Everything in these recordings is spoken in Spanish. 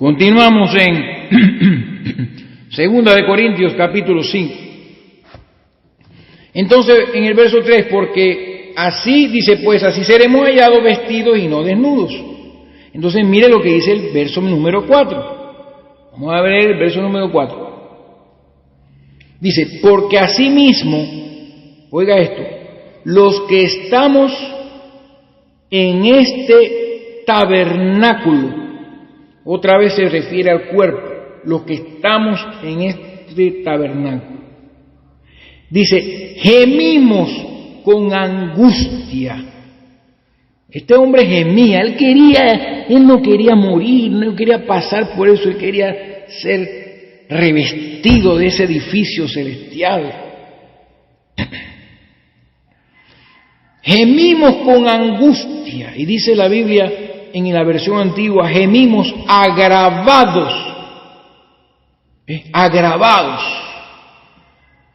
Continuamos en 2 de Corintios capítulo 5. Entonces, en el verso 3, porque así, dice, pues así seremos hallados vestidos y no desnudos. Entonces, mire lo que dice el verso número 4. Vamos a ver el verso número 4. Dice, porque asimismo, oiga esto, los que estamos en este tabernáculo, otra vez se refiere al cuerpo, los que estamos en este tabernáculo. Dice, gemimos con angustia. Este hombre gemía, él no quería morir, no quería pasar por eso, él quería ser revestido de ese edificio celestial. Gemimos con angustia, y dice la Biblia en la versión antigua, gemimos agravados, agravados,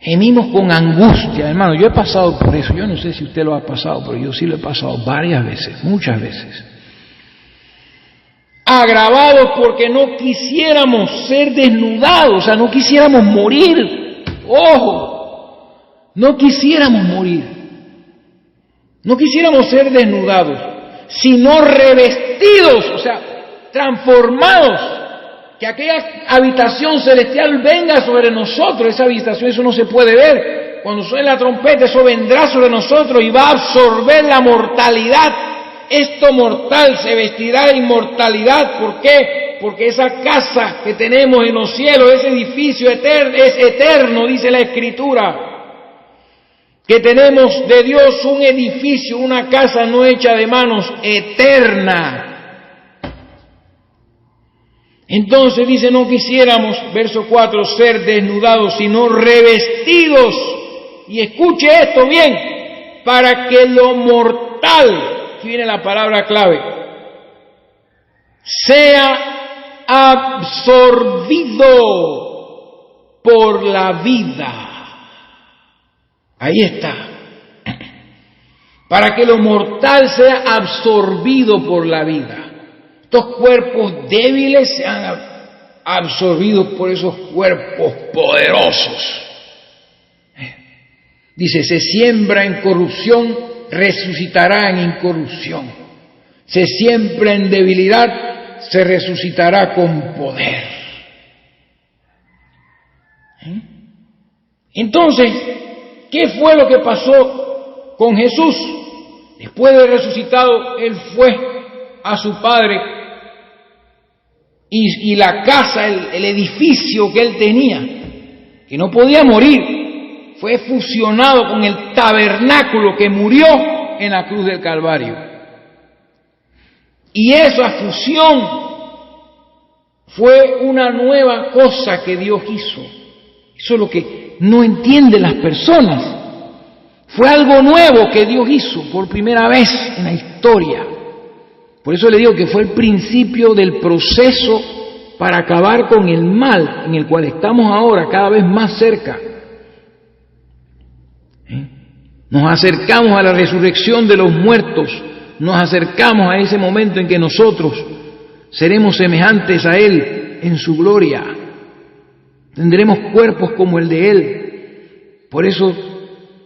gemimos con angustia. Hermano, yo he pasado por eso, yo no sé si usted lo ha pasado, pero yo sí lo he pasado varias veces, muchas veces. Agravados porque no quisiéramos ser desnudados, o sea, no quisiéramos morir, ojo, no quisiéramos morir. No quisiéramos ser desnudados, sino revestidos, o sea, transformados, que aquella habitación celestial venga sobre nosotros. Esa habitación, eso no se puede ver. Cuando suene la trompeta, eso vendrá sobre nosotros y va a absorber la mortalidad. Esto mortal se vestirá de inmortalidad. ¿Por qué? Porque esa casa que tenemos en los cielos, ese edificio eterno, es eterno, dice la Escritura. Que tenemos de Dios un edificio, una casa no hecha de manos, eterna. Entonces dice, no quisiéramos, verso 4, ser desnudados, sino revestidos. Y escuche esto bien, para que lo mortal, aquí viene la palabra clave, sea absorbido por la vida. Ahí está. Para que lo mortal sea absorbido por la vida. Estos cuerpos débiles sean absorbidos por esos cuerpos poderosos. Dice, se siembra en corrupción, resucitará en incorrupción. Se siembra en debilidad, se resucitará con poder. Entonces, ¿qué fue lo que pasó con Jesús? Después de resucitado, Él fue a su Padre y la casa, el edificio que Él tenía, que no podía morir, fue fusionado con el tabernáculo que murió en la cruz del Calvario. Y esa fusión fue una nueva cosa que Dios hizo. Eso es lo que no entienden las personas. Fue algo nuevo que Dios hizo por primera vez en la historia. Por eso le digo que fue el principio del proceso para acabar con el mal en el cual estamos ahora cada vez más cerca. Nos acercamos a la resurrección de los muertos, nos acercamos a ese momento en que nosotros seremos semejantes a Él en su gloria. Tendremos cuerpos como el de Él. Por eso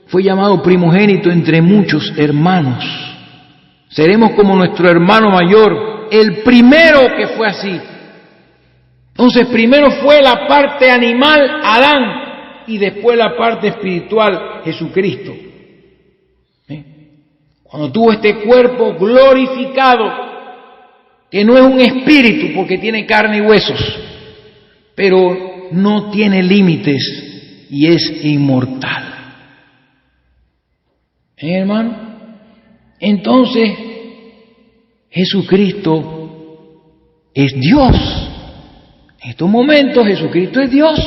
fue llamado primogénito entre muchos hermanos. Seremos como nuestro hermano mayor, el primero que fue así. Entonces primero fue la parte animal, Adán, y después la parte espiritual, Jesucristo. Cuando tuvo este cuerpo glorificado, que no es un espíritu porque tiene carne y huesos, pero no tiene límites y es inmortal. Hermano, entonces Jesucristo es Dios. En estos momentos Jesucristo es Dios,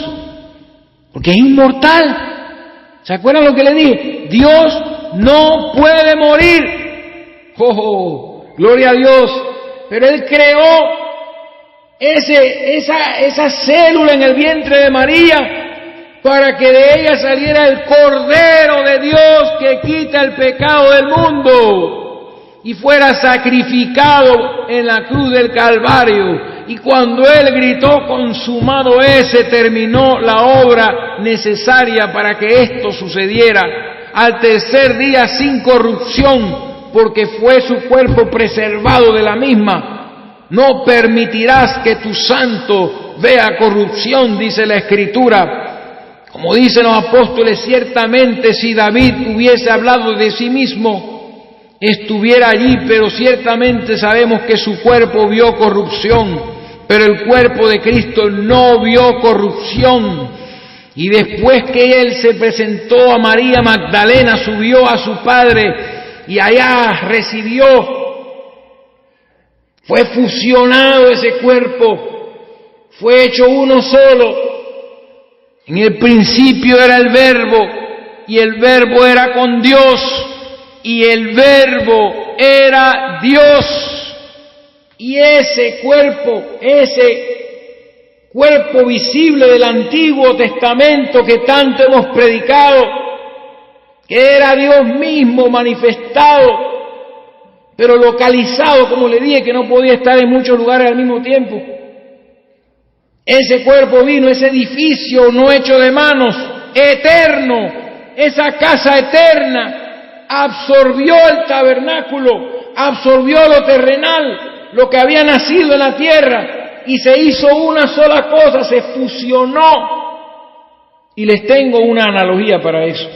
porque es inmortal. ¿Se acuerdan lo que le dije? Dios no puede morir. ¡Oh, gloria a Dios! Pero Él creó esa célula en el vientre de María para que de ella saliera el Cordero de Dios que quita el pecado del mundo. y fuera sacrificado en la cruz del Calvario. Y cuando Él gritó, consumado es, se terminó la obra necesaria para que esto sucediera. Al tercer día sin corrupción, porque fue su cuerpo preservado de la misma. No permitirás que tu santo vea corrupción, dice la Escritura. Como dicen los apóstoles, ciertamente si David hubiese hablado de sí mismo, estuviera allí, pero ciertamente sabemos que su cuerpo vio corrupción, pero el cuerpo de Cristo no vio corrupción. Y después que Él se presentó a María Magdalena, subió a su Padre y allá recibió, fue fusionado ese cuerpo, fue hecho uno solo. En el principio era el Verbo, y el Verbo era con Dios, y el Verbo era Dios. Y ese cuerpo visible del Antiguo Testamento que tanto hemos predicado, que era Dios mismo manifestado, pero localizado, como le dije, que no podía estar en muchos lugares al mismo tiempo. Ese cuerpo vino, ese edificio no hecho de manos, eterno, esa casa eterna, absorbió el tabernáculo, absorbió lo terrenal, lo que había nacido en la tierra, y se hizo una sola cosa, se fusionó. Y les tengo una analogía para eso.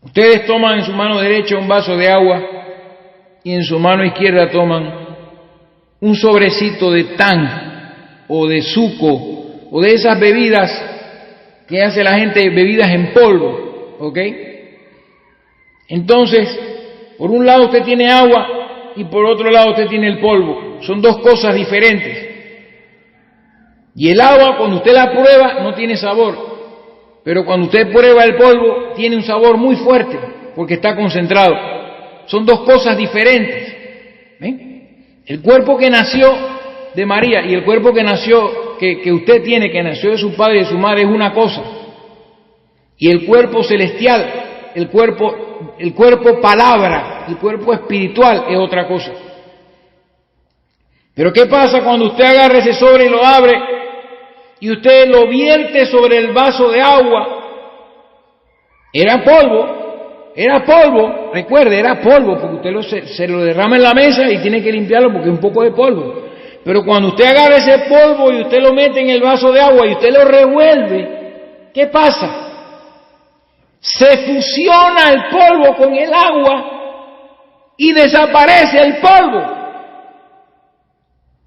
Ustedes toman en su mano derecha un vaso de agua y en su mano izquierda toman un sobrecito de tan o de suco o de esas bebidas que hace la gente, bebidas en polvo, ¿ok? Entonces, por un lado usted tiene agua y por otro lado usted tiene el polvo. Son dos cosas diferentes. Y el agua, cuando usted la prueba, no tiene sabor. Pero cuando usted prueba el polvo, tiene un sabor muy fuerte, porque está concentrado. Son dos cosas diferentes. ¿Ven? El cuerpo que nació de María y el cuerpo que nació, que usted tiene, que nació de su padre y de su madre, es una cosa. Y el cuerpo celestial, el cuerpo palabra, el cuerpo espiritual es otra cosa. Pero ¿qué pasa cuando usted agarra ese sobre y lo abre y usted lo vierte sobre el vaso de agua? Era polvo, recuerde, era polvo, porque usted se lo derrama en la mesa y tiene que limpiarlo porque es un poco de polvo. Pero cuando usted agarra ese polvo y usted lo mete en el vaso de agua y usted lo revuelve, ¿qué pasa? Se fusiona el polvo con el agua y desaparece el polvo.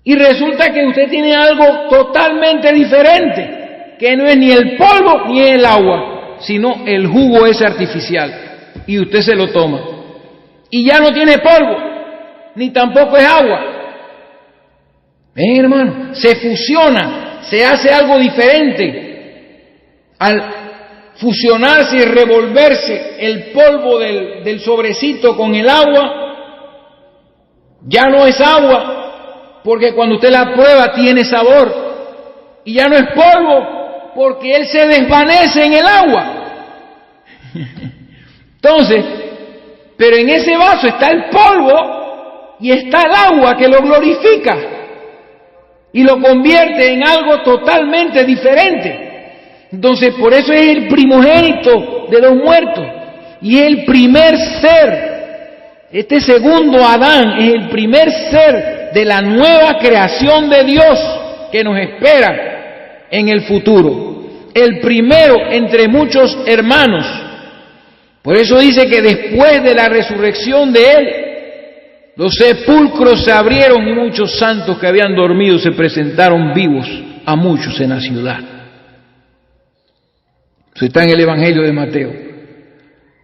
Y resulta que usted tiene algo totalmente diferente, que no es ni el polvo ni el agua, sino el jugo ese artificial. Y usted se lo toma. Y ya no tiene polvo, ni tampoco es agua. ¿Ven, hermano? Se fusiona, se hace algo diferente. Al fusionarse y revolverse el polvo del sobrecito con el agua, ya no es agua, porque cuando usted la prueba tiene sabor, y ya no es polvo, porque él se desvanece en el agua. Entonces, pero en ese vaso está el polvo y está el agua que lo glorifica y lo convierte en algo totalmente diferente. Entonces, por eso es el primogénito de los muertos y es el primer ser. Este segundo Adán es el primer ser de la nueva creación de Dios que nos espera en el futuro. El primero entre muchos hermanos. Por eso dice que después de la resurrección de Él, los sepulcros se abrieron y muchos santos que habían dormido se presentaron vivos a muchos en la ciudad. Eso está en el Evangelio de Mateo.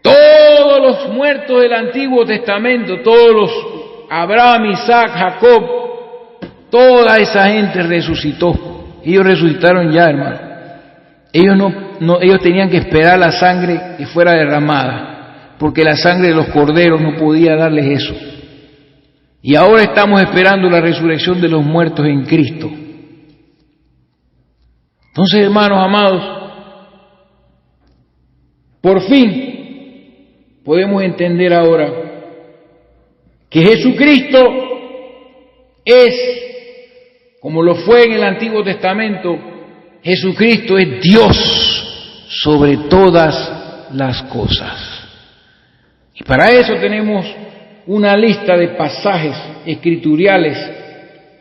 Todos los muertos del Antiguo Testamento, todos los Abraham, Isaac, Jacob, toda esa gente resucitó. Ellos resucitaron ya, hermano. Ellos tenían que esperar la sangre que fuera derramada, porque la sangre de los corderos no podía darles eso. Y ahora estamos esperando la resurrección de los muertos en Cristo. Entonces, hermanos amados, por fin podemos entender ahora que Jesucristo es, como lo fue en el Antiguo Testamento, Jesucristo es Dios sobre todas las cosas. Y para eso tenemos una lista de pasajes escriturales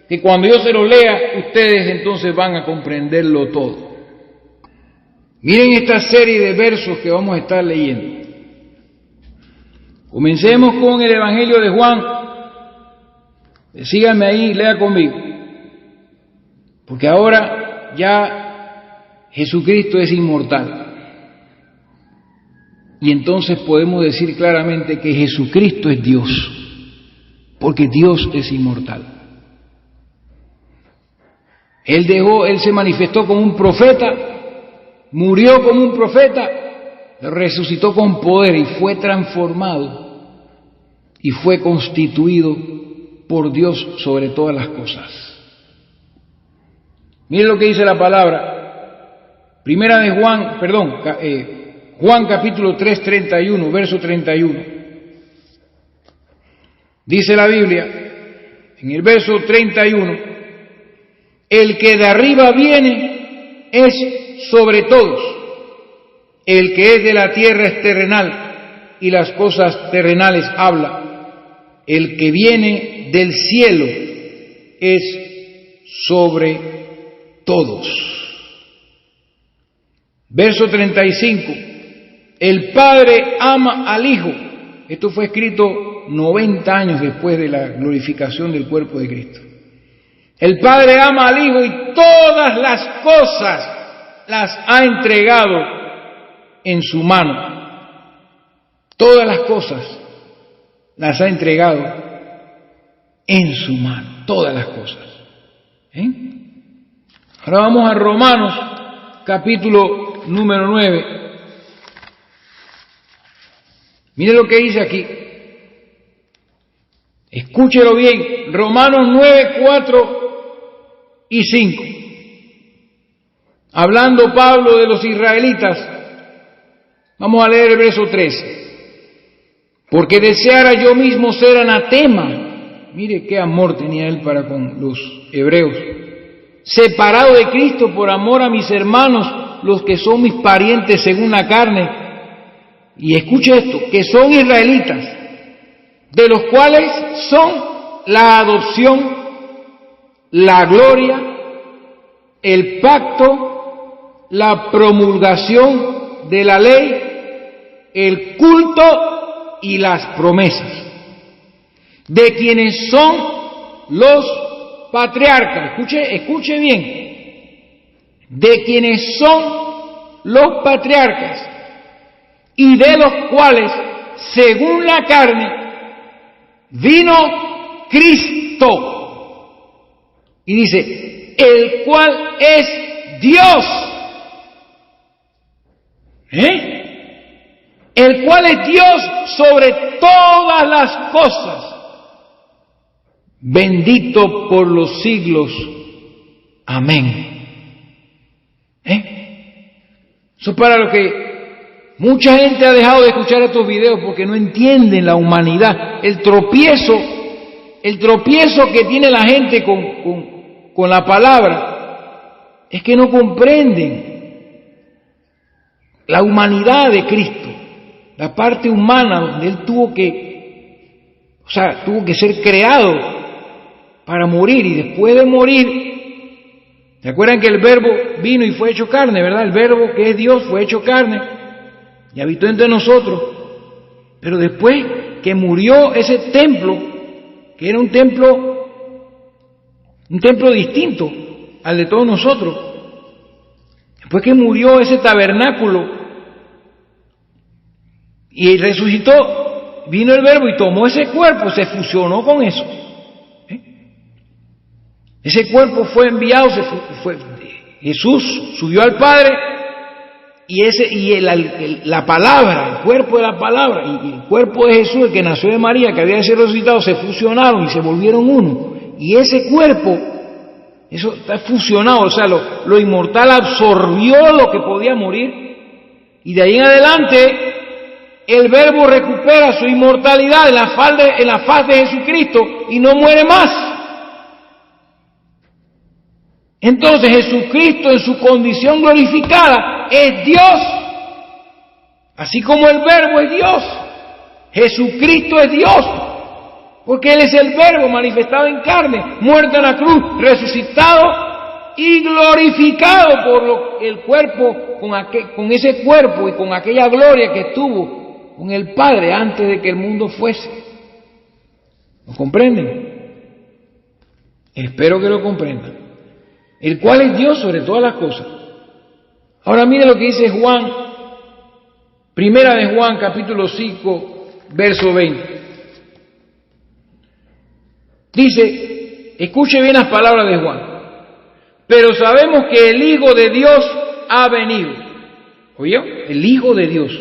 que cuando yo se los lea, ustedes entonces van a comprenderlo todo. Miren esta serie de versos que vamos a estar leyendo. Comencemos con el Evangelio de Juan. Síganme ahí, lea conmigo. Porque ahora ya Jesucristo es inmortal. Y entonces podemos decir claramente que Jesucristo es Dios, porque Dios es inmortal. Él se manifestó como un profeta, murió como un profeta, resucitó con poder y fue transformado y fue constituido por Dios sobre todas las cosas. Miren lo que dice la palabra. Primera de Juan, Juan capítulo 3, 31, verso 31. Dice la Biblia, en el verso 31, el que de arriba viene es sobre todos, el que es de la tierra es terrenal y las cosas terrenales habla, el que viene del cielo es sobre todos. Verso 35. El Padre ama al Hijo. Esto fue escrito 90 años después de la glorificación del cuerpo de Cristo. El Padre ama al Hijo y todas las cosas las ha entregado en su mano. Todas las cosas las ha entregado en su mano. Todas las cosas. Ahora vamos a Romanos capítulo número 9. Mire lo que dice aquí. Escúchelo bien. Romanos 9, 4 y 5. Hablando Pablo de los israelitas, vamos a leer el verso 13. Porque deseara yo mismo ser anatema. Mire qué amor tenía él para con los hebreos. Separado de Cristo por amor a mis hermanos, los que son mis parientes según la carne. Y escuche esto, que son israelitas, de los cuales son la adopción, la gloria, el pacto, la promulgación de la ley, el culto y las promesas, de quienes son los patriarcas. Escuche bien, de quienes son los patriarcas, y de los cuales, según la carne, vino Cristo. Y dice, el cual es Dios. El cual es Dios sobre todas las cosas. Bendito por los siglos. Amén. Eso es para lo que mucha gente ha dejado de escuchar estos videos porque no entienden la humanidad, el tropiezo que tiene la gente con la palabra, es que no comprenden la humanidad de Cristo, la parte humana donde Él tuvo que ser creado para morir, y después de morir, ¿se acuerdan que el Verbo vino y fue hecho carne, verdad? El Verbo que es Dios fue hecho carne y habitó entre nosotros, pero después que murió ese templo, que era un templo distinto al de todos nosotros, después que murió ese tabernáculo y resucitó, vino el Verbo y tomó ese cuerpo, se fusionó con eso. Ese cuerpo fue enviado, Jesús subió al Padre, la palabra, el cuerpo de la palabra y el cuerpo de Jesús, el que nació de María, que había de ser resucitado, se fusionaron y se volvieron uno. Y ese cuerpo, eso está fusionado, o sea, lo inmortal absorbió lo que podía morir, y de ahí en adelante el Verbo recupera su inmortalidad en la faz de Jesucristo y no muere más. Entonces Jesucristo en su condición glorificada es Dios, así como el Verbo es Dios. Jesucristo es Dios, porque Él es el Verbo manifestado en carne, muerto en la cruz, resucitado y glorificado por el cuerpo, con ese cuerpo y con aquella gloria que tuvo con el Padre antes de que el mundo fuese. ¿Lo comprenden? Espero que lo comprendan. El cual es Dios sobre todas las cosas. Ahora mire lo que dice Juan, primera de Juan, capítulo 5, verso 20. Dice, escuche bien las palabras de Juan, pero sabemos que el Hijo de Dios ha venido. ¿Oyó? El Hijo de Dios.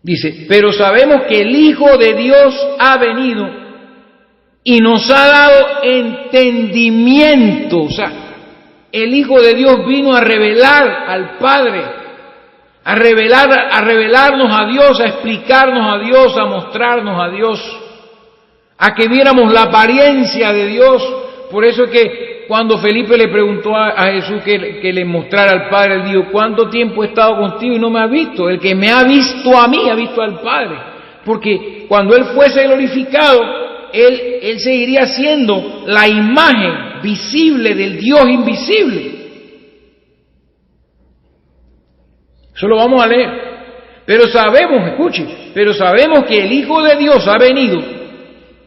Dice, pero sabemos que el Hijo de Dios ha venido y nos ha dado entendimiento. O sea, el Hijo de Dios vino a revelar al Padre, a revelarnos a Dios, a explicarnos a Dios, a mostrarnos a Dios, a que viéramos la apariencia de Dios. Por eso es que cuando Felipe le preguntó a Jesús que le mostrara al Padre, él dijo, ¿cuánto tiempo he estado contigo y no me has visto? El que me ha visto a mí, ha visto al Padre. Porque cuando Él fuese glorificado, Él seguiría siendo la imagen visible del Dios invisible. Eso lo vamos a leer. Pero sabemos, escuche, pero sabemos que el Hijo de Dios ha venido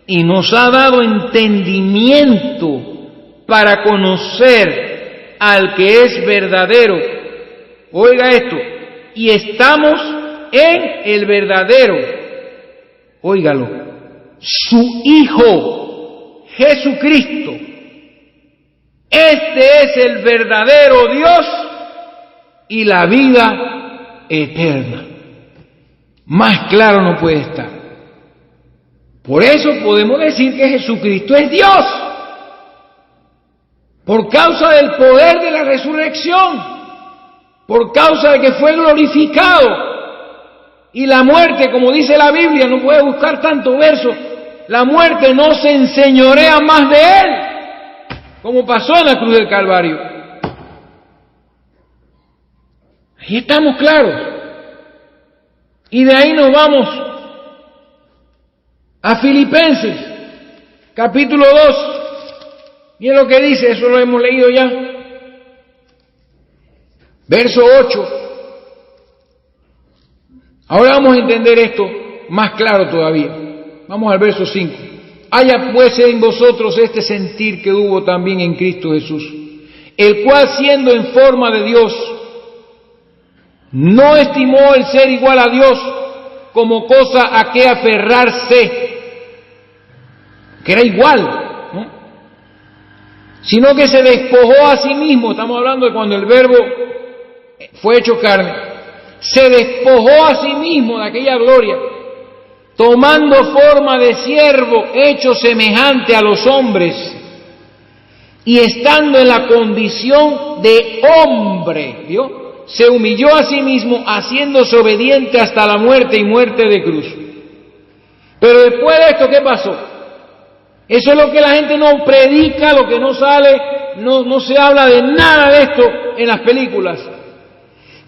y nos ha dado entendimiento para conocer al que es verdadero. Oiga esto, y estamos en el verdadero. Óigalo. Su Hijo, Jesucristo. Este es el verdadero Dios y la vida eterna. Más claro no puede estar. Por eso podemos decir que Jesucristo es Dios, por causa del poder de la resurrección, por causa de que fue glorificado. Y la muerte, como dice la Biblia, no puede buscar tanto verso, la muerte no se enseñorea más de Él, como pasó en la cruz del Calvario. Ahí estamos claros. Y de ahí nos vamos a Filipenses, capítulo 2. Y es lo que dice, eso lo hemos leído ya. Verso 8. Ahora vamos a entender esto más claro todavía. Vamos al verso 5. Haya pues en vosotros este sentir que hubo también en Cristo Jesús, el cual siendo en forma de Dios, no estimó el ser igual a Dios como cosa a que aferrarse, que era igual, ¿no? Sino que se despojó a sí mismo. Estamos hablando de cuando el Verbo fue hecho carne. Se despojó a sí mismo de aquella gloria, tomando forma de siervo, hecho semejante a los hombres, y estando en la condición de hombre, ¿vio? Se humilló a sí mismo, haciéndose obediente hasta la muerte y muerte de cruz. Pero después de esto, ¿qué pasó? Eso es lo que la gente no predica, lo que no sale, no se habla de nada de esto en las películas.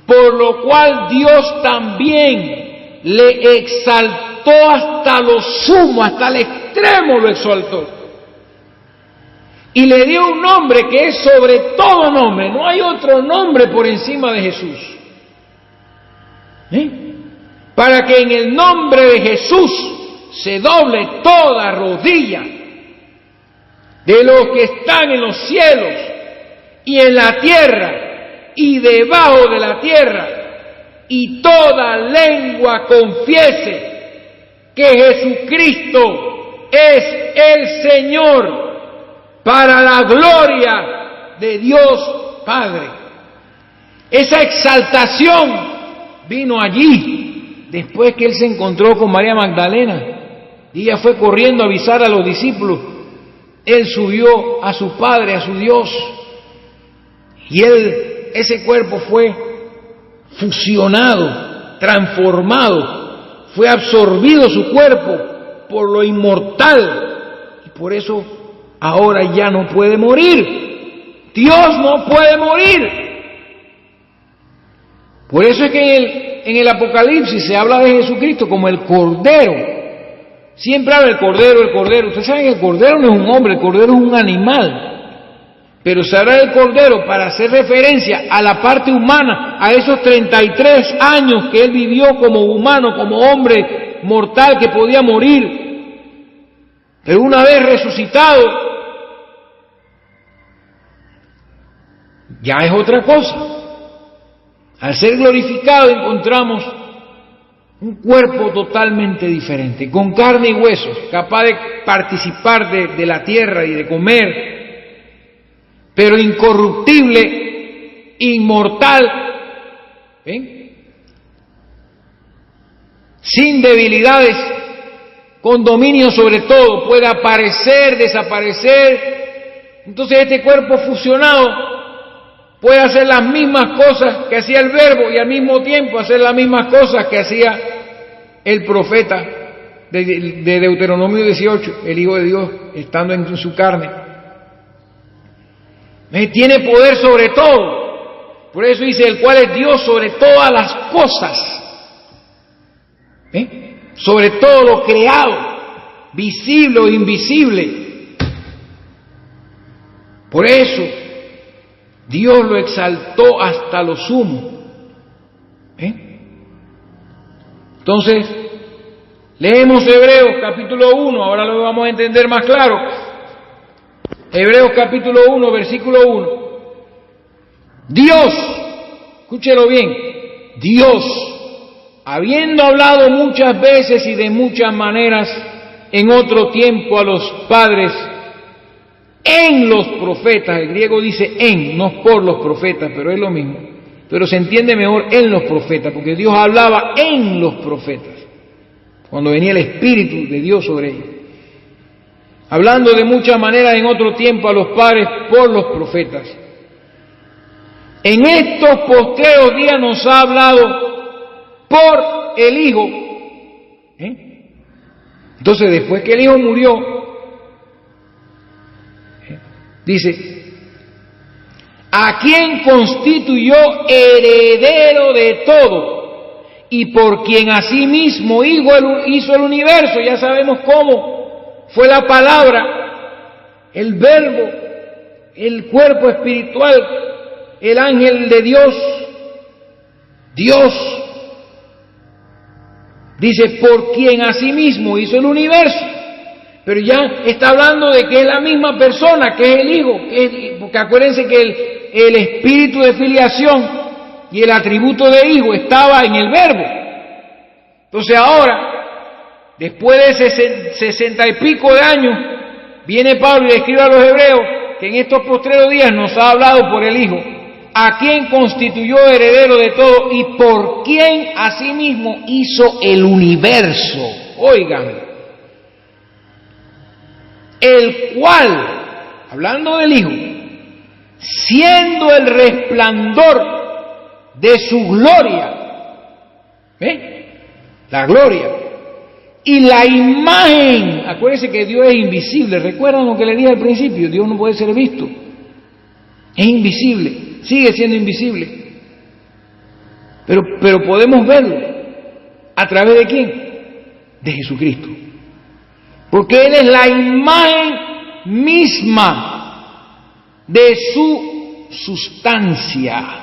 Por lo cual Dios también le exaltó hasta lo sumo, hasta el extremo lo exaltó. Y le dio un nombre que es sobre todo nombre. No hay otro nombre por encima de Jesús. Para que en el nombre de Jesús se doble toda rodilla de los que están en los cielos y en la tierra y debajo de la tierra, y toda lengua confiese que Jesucristo es el Señor, para la gloria de Dios Padre. Esa exaltación vino allí, después que Él se encontró con María Magdalena, y ella fue corriendo a avisar a los discípulos. Él subió a su Padre, a su Dios, y ese cuerpo fue fusionado, transformado, fue absorbido su cuerpo por lo inmortal y por eso ahora ya no puede morir. Dios no puede morir. Por eso es que en el Apocalipsis se habla de Jesucristo como el Cordero. Siempre habla del Cordero, el Cordero. Ustedes saben que el Cordero no es un hombre, el Cordero es un animal. Pero se habla del Cordero para hacer referencia a la parte humana, a esos 33 años que Él vivió como humano, como hombre mortal que podía morir. Pero una vez resucitado, ya es otra cosa. Al ser glorificado encontramos un cuerpo totalmente diferente, con carne y huesos, capaz de participar de la tierra y de comer, pero incorruptible, inmortal, ¿ven? Sin debilidades, con dominio sobre todo, puede aparecer, desaparecer. Entonces este cuerpo fusionado puede hacer las mismas cosas que hacía el Verbo y al mismo tiempo hacer las mismas cosas que hacía el profeta de Deuteronomio 18, el Hijo de Dios, estando en su carne. Tiene poder sobre todo. Por eso dice, el cual es Dios sobre todas las cosas. Sobre todo lo creado, visible o invisible. Por eso Dios lo exaltó hasta lo sumo. Entonces, leemos Hebreos capítulo 1, ahora lo vamos a entender más claro. Hebreos capítulo 1, versículo 1. Dios, escúchelo bien, Dios, habiendo hablado muchas veces y de muchas maneras en otro tiempo a los padres, en los profetas, el griego dice en, no por los profetas, pero es lo mismo, pero se entiende mejor en los profetas, porque Dios hablaba en los profetas, cuando venía el Espíritu de Dios sobre ellos. Hablando de muchas maneras en otro tiempo a los padres por los profetas. En estos postreros días nos ha hablado por el Hijo. Entonces, después que el Hijo murió, dice, a quien constituyó heredero de todo y por quien asimismo hizo el universo. Ya sabemos cómo. Fue la palabra, el verbo, el cuerpo espiritual, el ángel de Dios, Dios. Dice, por quien asimismo hizo el universo. Pero ya está hablando de que es la misma persona, que es el Hijo. Porque acuérdense que el espíritu de filiación y el atributo de Hijo estaba en el verbo. Entonces ahora, después de 60 y pico de años, viene Pablo y le escribe a los hebreos que en estos postreros días nos ha hablado por el Hijo, a quien constituyó heredero de todo y por quien asimismo hizo el universo. Oigan, el cual, hablando del Hijo, siendo el resplandor de su gloria, la gloria, y la imagen, acuérdense que Dios es invisible, recuerdan lo que le dije al principio, Dios no puede ser visto, es invisible, sigue siendo invisible, pero podemos verlo, ¿a través de quién? De Jesucristo, porque Él es la imagen misma de su sustancia,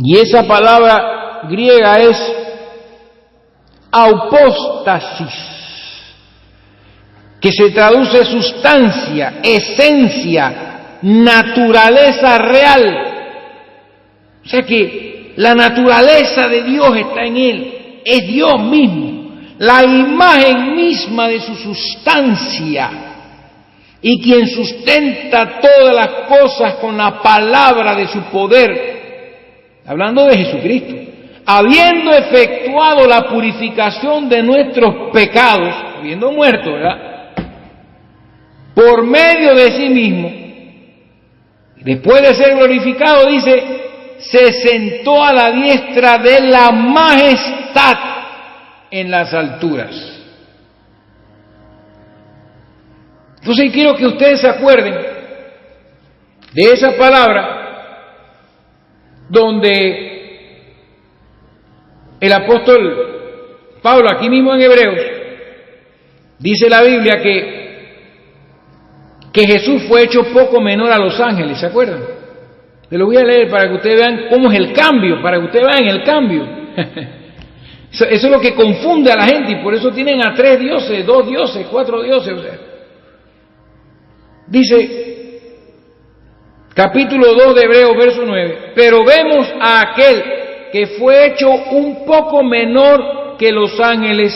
y esa palabra griega es aupóstasis, que se traduce sustancia, esencia, naturaleza real. O sea que la naturaleza de Dios está en Él, es Dios mismo, la imagen misma de su sustancia, y quien sustenta todas las cosas con la palabra de su poder, hablando de Jesucristo. Habiendo efectuado la purificación de nuestros pecados, habiendo muerto, ¿verdad? Por medio de sí mismo, después de ser glorificado, dice, se sentó a la diestra de la majestad en las alturas. Entonces quiero que ustedes se acuerden de esa palabra donde el apóstol Pablo, aquí mismo en Hebreos, dice la Biblia que Jesús fue hecho poco menor a los ángeles, ¿se acuerdan? Te lo voy a leer para que ustedes vean cómo es el cambio, para que ustedes vean el cambio. Eso es lo que confunde a la gente y por eso tienen a 3 dioses, 2 dioses, 4 dioses. O sea, dice, capítulo 2 de Hebreos, verso 9, pero vemos a aquel que fue hecho un poco menor que los ángeles,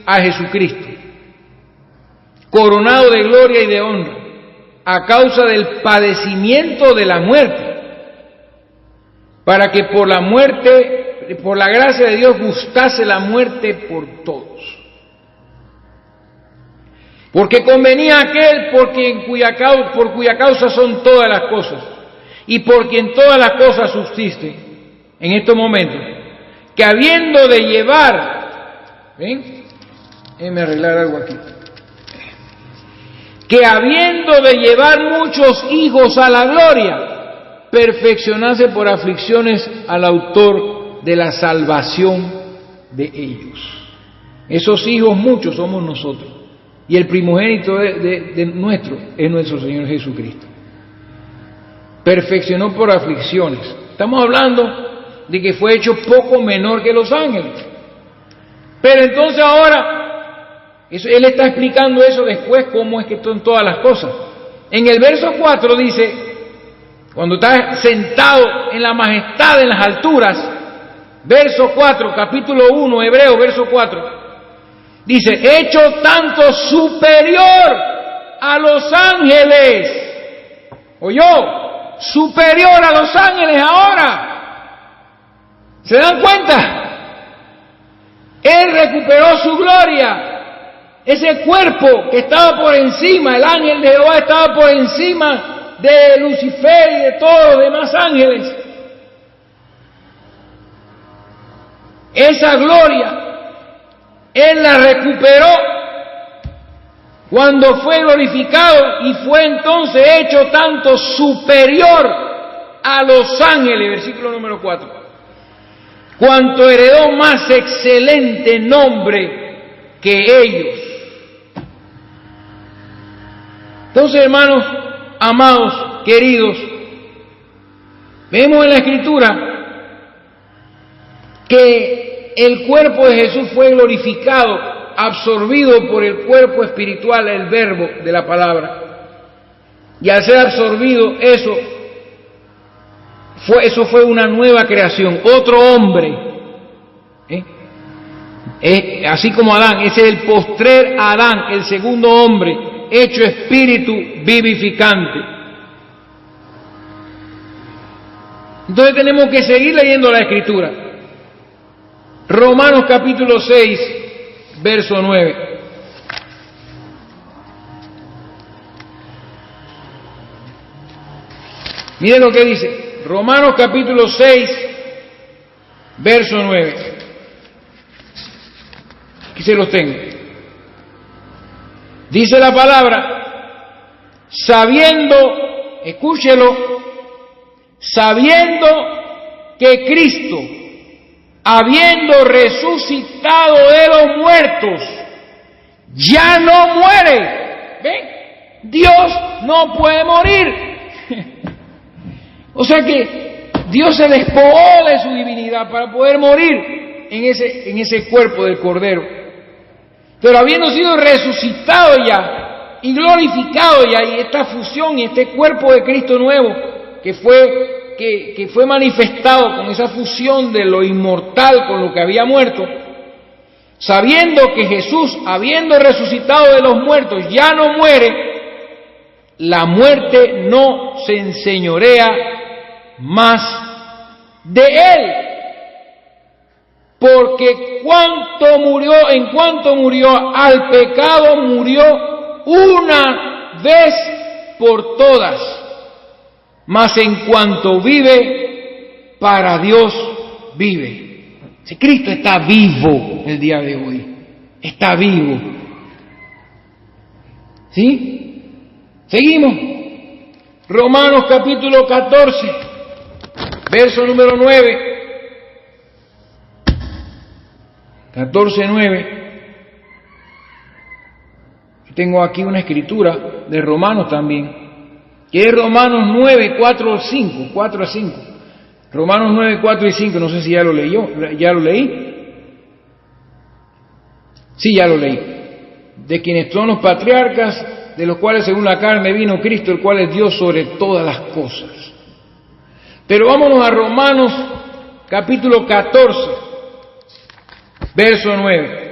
a Jesucristo, coronado de gloria y de honra, a causa del padecimiento de la muerte, para que por la muerte, por la gracia de Dios, gustase la muerte por todos. Porque convenía aquel por cuya causa son todas las cosas, y por quien todas las cosas subsisten en estos momentos, que habiendo de llevar, ¿ven? Déjenme arreglar algo aquí. Que habiendo de llevar muchos hijos a la gloria, perfeccionarse por aflicciones al autor de la salvación de ellos. Esos hijos muchos somos nosotros. Y el primogénito de nuestro es nuestro Señor Jesucristo. Perfeccionó por aflicciones. Estamos hablando de que fue hecho poco menor que los ángeles. Pero entonces ahora, él está explicando eso después, cómo es que son todas las cosas. En el verso 4 dice, cuando está sentado en la majestad, en las alturas, verso 4, capítulo 1, Hebreo, verso 4, dice, hecho tanto superior a los ángeles. ¿Oyó? Superior a los ángeles ahora. ¿Se dan cuenta? Él recuperó su gloria. Ese cuerpo que estaba por encima, el ángel de Jehová estaba por encima de Lucifer y de todos los demás ángeles. Esa gloria, Él la recuperó cuando fue glorificado y fue entonces hecho tanto superior a los ángeles, versículo número 4. Cuanto heredó más excelente nombre que ellos. Entonces, hermanos, amados, queridos, vemos en la Escritura que el cuerpo de Jesús fue glorificado, absorbido por el cuerpo espiritual, el verbo de la palabra. Y al ser absorbido, eso fue una nueva creación, otro hombre. Así como Adán, ese es el postrer Adán, el segundo hombre, hecho espíritu vivificante. Entonces tenemos que seguir leyendo la Escritura. Romanos capítulo 6, verso 9. Miren lo que dice. Romanos capítulo 6, verso 9. Aquí se los tengo. Dice la palabra, sabiendo, escúchelo, sabiendo que Cristo, habiendo resucitado de los muertos, ya no muere. ¿Ven? Dios no puede morir. O sea que Dios se despojó de su divinidad para poder morir en ese cuerpo del Cordero. Pero habiendo sido resucitado ya y glorificado ya, y esta fusión y este cuerpo de Cristo nuevo que fue manifestado con esa fusión de lo inmortal con lo que había muerto, sabiendo que Jesús, habiendo resucitado de los muertos, ya no muere, la muerte no se enseñorea más de él, porque en cuanto murió al pecado, murió una vez por todas, mas en cuanto vive, para Dios vive. Si Cristo está vivo el día de hoy, está vivo. ¿Sí? Seguimos. Romanos capítulo 14, verso número 9. 14:9. Tengo aquí una escritura de Romanos también, que es Romanos 9, 4 a 5. Romanos 9, 4 y 5, no sé si ya lo leí. Sí, ya lo leí. De quienes son los patriarcas, de los cuales según la carne vino Cristo, el cual es Dios sobre todas las cosas. Pero vámonos a Romanos capítulo 14, verso 9.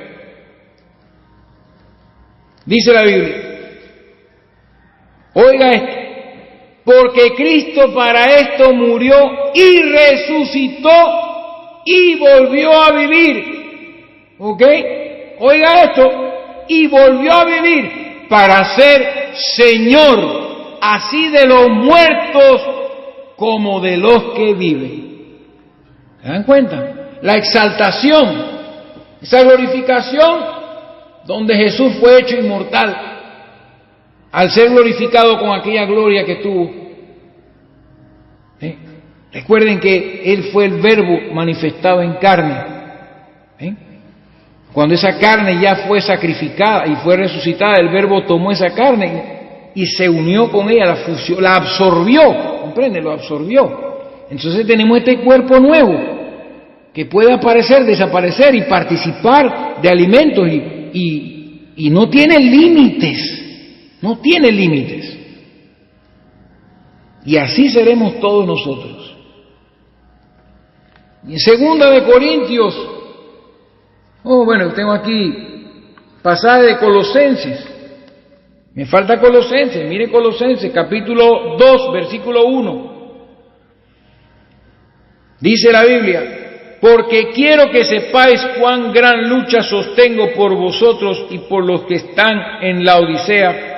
Dice la Biblia, oiga esto, porque Cristo para esto murió y resucitó y volvió a vivir. ¿Ok? Oiga esto, y volvió a vivir para ser Señor, así de los muertos como de los que viven. ¿Se dan cuenta? La exaltación, esa glorificación, donde Jesús fue hecho inmortal, al ser glorificado con aquella gloria que tuvo. ¿Sí? Recuerden que Él fue el Verbo manifestado en carne. ¿Sí? Cuando esa carne ya fue sacrificada y fue resucitada, el Verbo tomó esa carne y se unió con ella, la fusionó, la absorbió, ¿comprende? Lo absorbió. Entonces tenemos este cuerpo nuevo que puede aparecer, desaparecer y participar de alimentos y no tiene límites, no tiene límites. Y así seremos todos nosotros. Y en 2 de Corintios, tengo aquí pasaje de Colosenses. Me falta Colosenses, mire Colosenses, capítulo 2, versículo 1. Dice la Biblia, porque quiero que sepáis cuán gran lucha sostengo por vosotros y por los que están en la Odisea,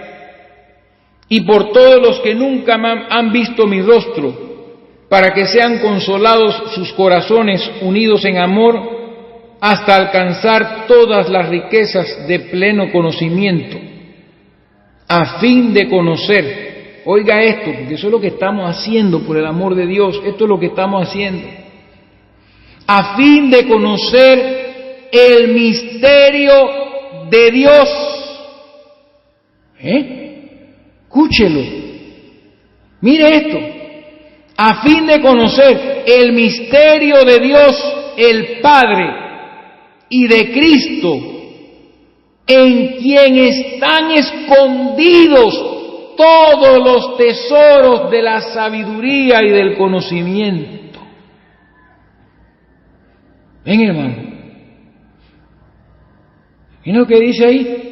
y por todos los que nunca han visto mi rostro, para que sean consolados sus corazones unidos en amor, hasta alcanzar todas las riquezas de pleno conocimiento, a fin de conocer. Oiga esto, porque eso es lo que estamos haciendo por el amor de Dios, esto es lo que estamos haciendo. A fin de conocer el misterio de Dios. Escúchelo. Mire esto. A fin de conocer el misterio de Dios, el Padre, y de Cristo, en quien están escondidos todos los tesoros de la sabiduría y del conocimiento. Ven, hermano. ¿Miren lo que dice ahí?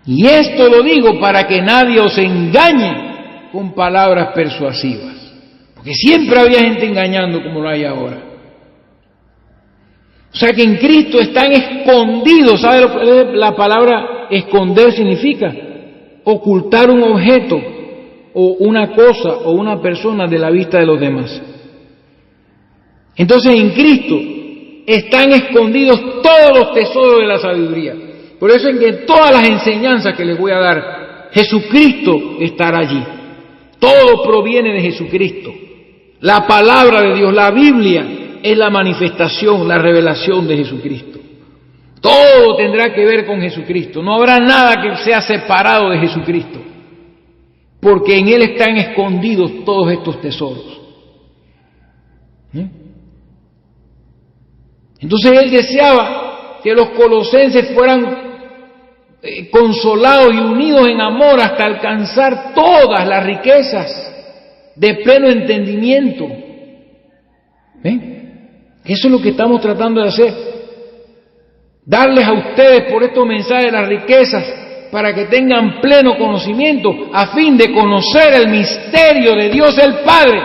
Y esto lo digo para que nadie os engañe con palabras persuasivas. Porque siempre había gente engañando como lo hay ahora. O sea que en Cristo están escondidos. ¿Sabe lo que la palabra esconder significa? Ocultar un objeto o una cosa o una persona de la vista de los demás. Entonces en Cristo están escondidos todos los tesoros de la sabiduría. Por eso en que en todas las enseñanzas que les voy a dar, Jesucristo estará allí. Todo proviene de Jesucristo. La palabra de Dios, la Biblia, es la manifestación, la revelación de Jesucristo. Todo tendrá que ver con Jesucristo. No habrá nada que sea separado de Jesucristo. Porque en Él están escondidos todos estos tesoros. Entonces Él deseaba que los colosenses fueran consolados y unidos en amor hasta alcanzar todas las riquezas de pleno entendimiento. Eso es lo que estamos tratando de hacer. Darles a ustedes por estos mensajes las riquezas para que tengan pleno conocimiento a fin de conocer el misterio de Dios el Padre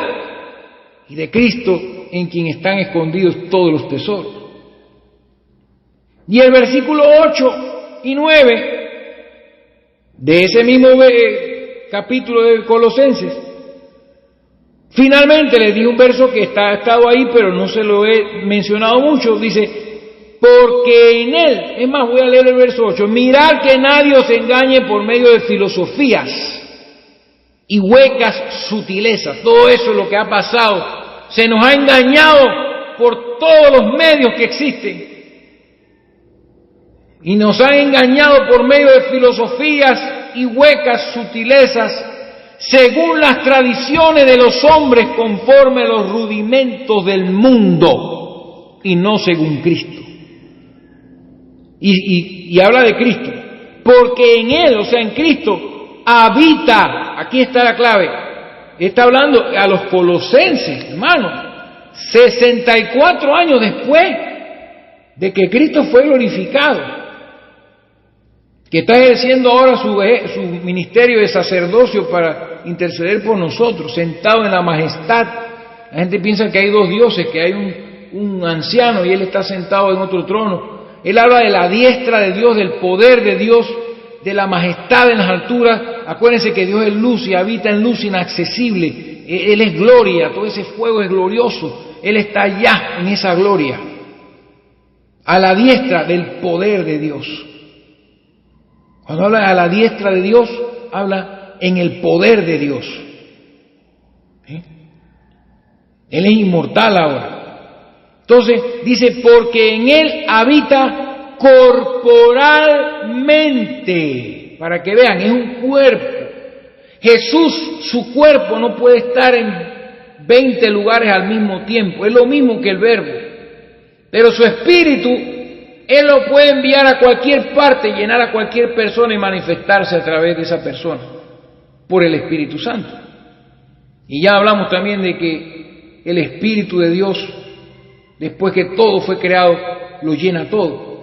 y de Cristo en quien están escondidos todos los tesoros. Y el versículo 8 y 9 de ese mismo capítulo de Colosenses Finalmente les di un verso que ha estado ahí, pero no se lo he mencionado mucho. Dice, porque en él, es más, voy a leer el verso 8, mirad que nadie os engañe por medio de filosofías y huecas sutilezas. Todo eso es lo que ha pasado. Se nos ha engañado por todos los medios que existen. Y nos han engañado por medio de filosofías y huecas sutilezas, según las tradiciones de los hombres, conforme a los rudimentos del mundo, y no según Cristo. Y habla de Cristo, porque en Él, o sea, en Cristo, habita, aquí está la clave, está hablando a los colosenses, hermanos, 64 años después de que Cristo fue glorificado, que está ejerciendo ahora su ministerio de sacerdocio para interceder por nosotros, sentado en la majestad. La gente piensa que hay dos dioses, que hay un anciano y Él está sentado en otro trono. Él habla de la diestra de Dios, del poder de Dios, de la majestad en las alturas. Acuérdense que Dios es luz y habita en luz inaccesible. Él es gloria, todo ese fuego es glorioso. Él está allá en esa gloria, a la diestra del poder de Dios. Cuando habla a la diestra de Dios, habla en el poder de Dios. ¿Sí? Él es inmortal ahora. Entonces dice, porque en Él habita corporalmente. Para que vean, es un cuerpo. Jesús, su cuerpo no puede estar en 20 lugares al mismo tiempo. Es lo mismo que el Verbo. Pero su espíritu, Él lo puede enviar a cualquier parte, llenar a cualquier persona y manifestarse a través de esa persona, por el Espíritu Santo. Y ya hablamos también de que el Espíritu de Dios, después que todo fue creado, lo llena todo.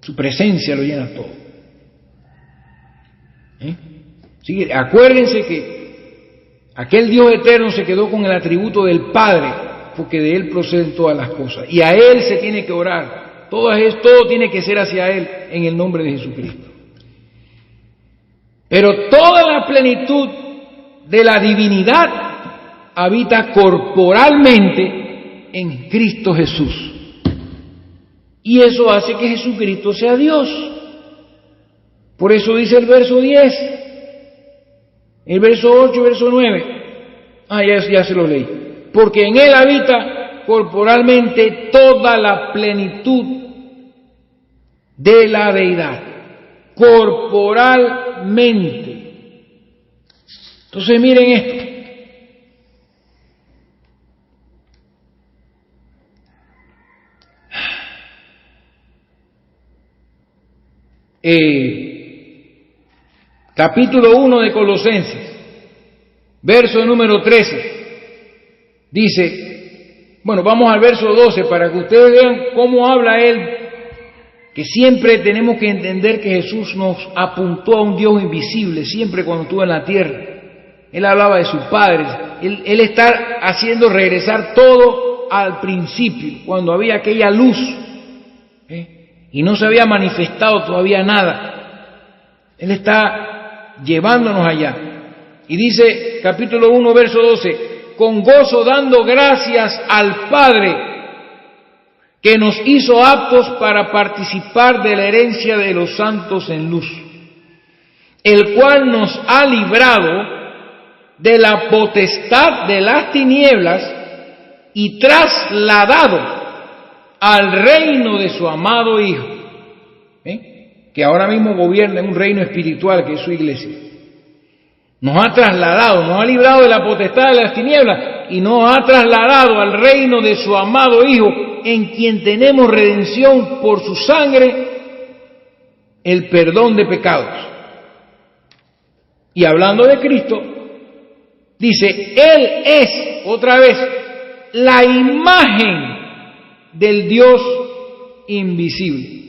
Su presencia lo llena todo. Sí, acuérdense que aquel Dios eterno se quedó con el atributo del Padre, porque de Él proceden todas las cosas. Y a Él se tiene que orar. Todo tiene que ser hacia Él en el nombre de Jesucristo. Pero toda la plenitud de la divinidad habita corporalmente en Cristo Jesús. Y eso hace que Jesucristo sea Dios. Por eso dice el verso 10, el verso 8, verso 9. Ya se lo leí. Porque en Él habita corporalmente toda la plenitud de la deidad, corporalmente. Entonces miren esto. Capítulo 1 de Colosenses, verso número 13, dice, bueno, vamos al verso 12 para que ustedes vean cómo habla él, que siempre tenemos que entender que Jesús nos apuntó a un Dios invisible, siempre cuando estuvo en la tierra. Él hablaba de su Padre, él está haciendo regresar todo al principio, cuando había aquella luz, y no se había manifestado todavía nada. Él está llevándonos allá. Y dice, capítulo 1, verso 12, con gozo dando gracias al Padre, que nos hizo aptos para participar de la herencia de los santos en luz, el cual nos ha librado de la potestad de las tinieblas y trasladado al reino de su amado Hijo, que ahora mismo gobierna en un reino espiritual que es su iglesia. Nos ha trasladado, nos ha librado de la potestad de las tinieblas y nos ha trasladado al reino de su amado Hijo, en quien tenemos redención por su sangre, el perdón de pecados. Y hablando de Cristo, dice, Él es, otra vez, la imagen del Dios invisible.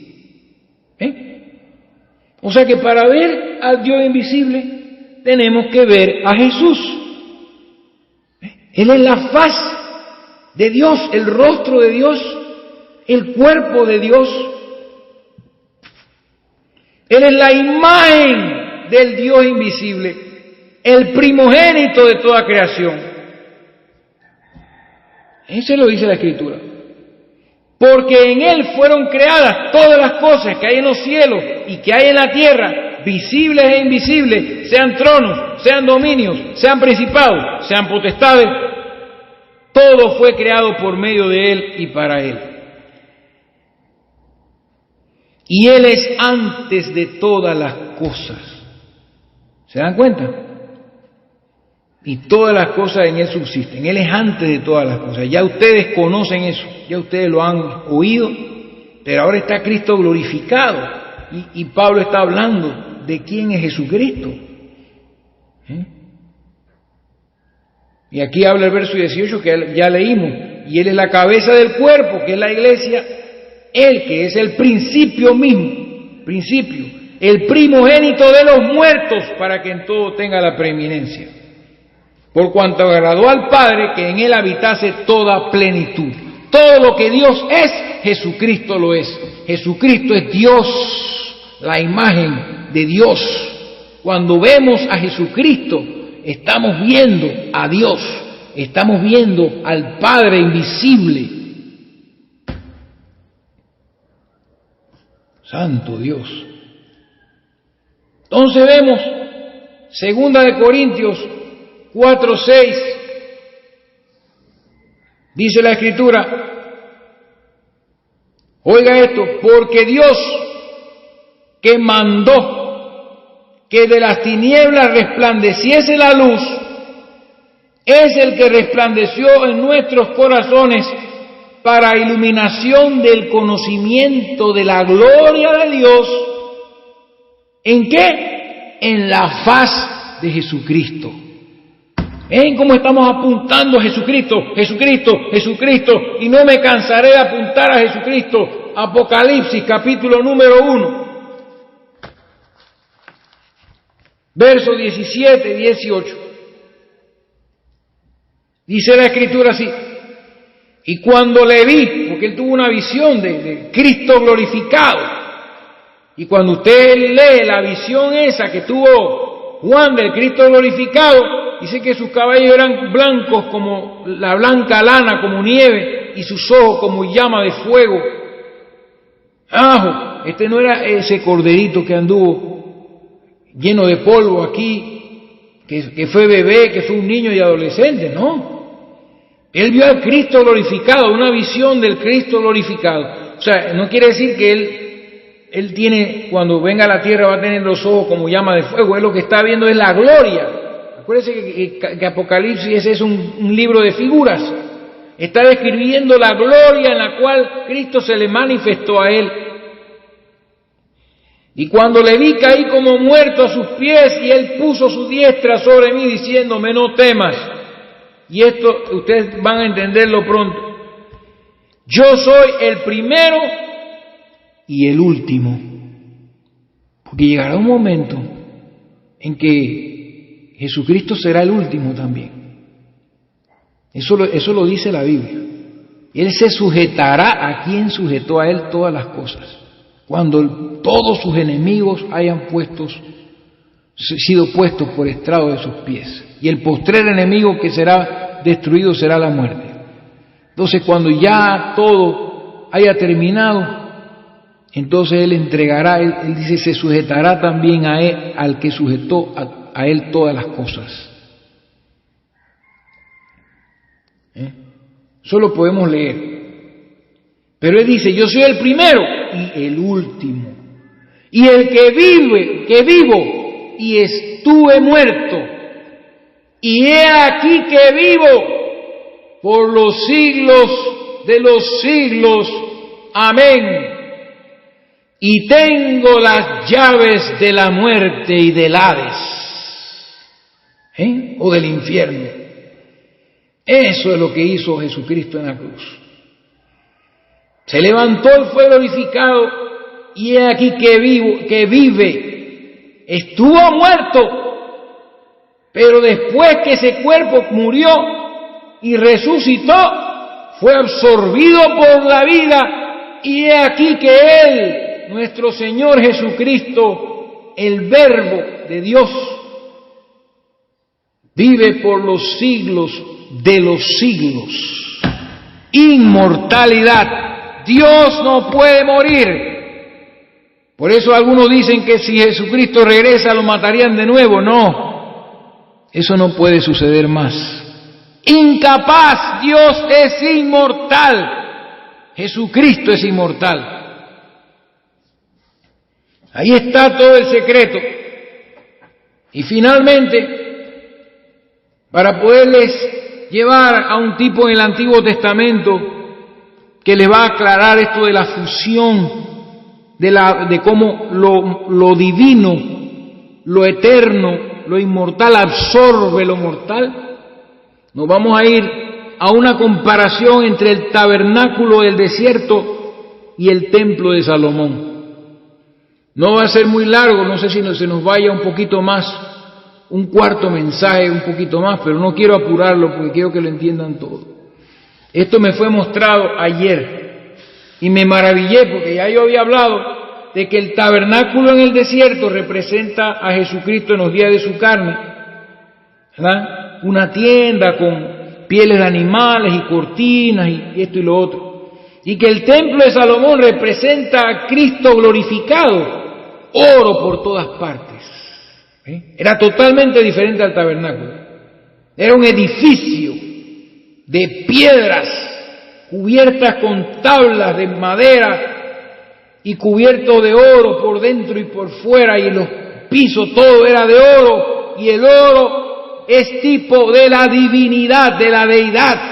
O sea que para ver al Dios invisible tenemos que ver a Jesús. Él es la faz de Dios, el rostro de Dios, el cuerpo de Dios. Él es la imagen del Dios invisible, el primogénito de toda creación. Eso lo dice la Escritura. Porque en Él fueron creadas todas las cosas que hay en los cielos y que hay en la tierra, visibles e invisibles, sean tronos, sean dominios, sean principados, sean potestades. Todo fue creado por medio de Él y para Él. Y Él es antes de todas las cosas. ¿Se dan cuenta? Y todas las cosas en Él subsisten. Él es antes de todas las cosas. Ya ustedes conocen eso, ya ustedes lo han oído, pero ahora está Cristo glorificado. Y Pablo está hablando de quién es Jesucristo. Y aquí habla el verso 18 que ya leímos. Y Él es la cabeza del cuerpo, que es la iglesia. Él que es el principio mismo, el primogénito de los muertos, para que en todo tenga la preeminencia. Por cuanto agradó al Padre que en Él habitase toda plenitud. Todo lo que Dios es, Jesucristo lo es. Jesucristo es Dios, la imagen de Dios. Cuando vemos a Jesucristo, estamos viendo a Dios, estamos viendo al Padre invisible. Santo Dios. Entonces vemos, 2 Corintios 4:6, dice la Escritura, oiga esto, porque Dios que mandó que de las tinieblas resplandeciese la luz, es el que resplandeció en nuestros corazones para iluminación del conocimiento de la gloria de Dios. ¿En qué? En la faz de Jesucristo. ¿Ven cómo estamos apuntando a Jesucristo? Jesucristo, Jesucristo, y no me cansaré de apuntar a Jesucristo. Apocalipsis, capítulo número 1, versos 17 y 18. Dice la Escritura así: y cuando le vi, porque él tuvo una visión de Cristo glorificado, y cuando usted lee la visión esa que tuvo Juan del Cristo glorificado, dice que sus cabellos eran blancos como la blanca lana, como nieve, y sus ojos como llama de fuego. Este no era ese corderito que anduvo lleno de polvo aquí, que fue bebé, que fue un niño y adolescente, no. Él vio al Cristo glorificado, una visión del Cristo glorificado. O sea, no quiere decir que él tiene, cuando venga a la tierra va a tener los ojos como llama de fuego. Él lo que está viendo es la gloria. Acuérdense que Apocalipsis es un libro de figuras. Está describiendo la gloria en la cual Cristo se le manifestó a él. Y cuando le vi caí como muerto a sus pies, y él puso su diestra sobre mí diciéndome: no temas. Y esto ustedes van a entenderlo pronto. Yo soy el primero y el último. Porque llegará un momento en que Jesucristo será el último también. Eso lo dice la Biblia. Él se sujetará a quien sujetó a él todas las cosas. Cuando todos sus enemigos hayan sido puestos por estrado de sus pies. Y el postrer enemigo que será destruido será la muerte. Entonces, cuando ya todo haya terminado, entonces Él entregará, Él dice, se sujetará también a Él, al que sujetó a Él todas las cosas. Eso lo podemos leer. Pero Él dice: yo soy el primero y el último. Y el que vivo y estuve muerto. Y he aquí que vivo por los siglos de los siglos. Amén. Y tengo las llaves de la muerte y del Hades. O del infierno. Eso es lo que hizo Jesucristo en la cruz. Se levantó y fue glorificado. Y he aquí que vive. Estuvo muerto. Pero después que ese cuerpo murió y resucitó, fue absorbido por la vida, y he aquí que Él, nuestro Señor Jesucristo, el Verbo de Dios, vive por los siglos de los siglos. inmortalidad. Dios no puede morir. Por eso algunos dicen que si Jesucristo regresa lo matarían de nuevo. No, eso no puede suceder más. Incapaz, Dios es inmortal. Jesucristo es inmortal. Ahí está todo el secreto. Y finalmente, para poderles llevar a un tipo en el Antiguo Testamento que les va a aclarar esto de la fusión, de cómo lo divino, lo eterno, lo inmortal absorbe lo mortal, nos vamos a ir a una comparación entre el tabernáculo del desierto y el templo de Salomón. No va a ser muy largo, no sé si se nos vaya un poquito más, un cuarto mensaje, un poquito más, pero no quiero apurarlo porque quiero que lo entiendan todo. Esto me fue mostrado ayer y me maravillé porque ya yo había hablado de que el tabernáculo en el desierto representa a Jesucristo en los días de su carne, ¿verdad? Una tienda con pieles de animales y cortinas y esto y lo otro. Y que el templo de Salomón representa a Cristo glorificado, oro por todas partes. Era totalmente diferente al tabernáculo. Era un edificio de piedras cubiertas con tablas de madera y cubierto de oro por dentro y por fuera, y los pisos todo era de oro, y el oro es tipo de la divinidad, de la deidad.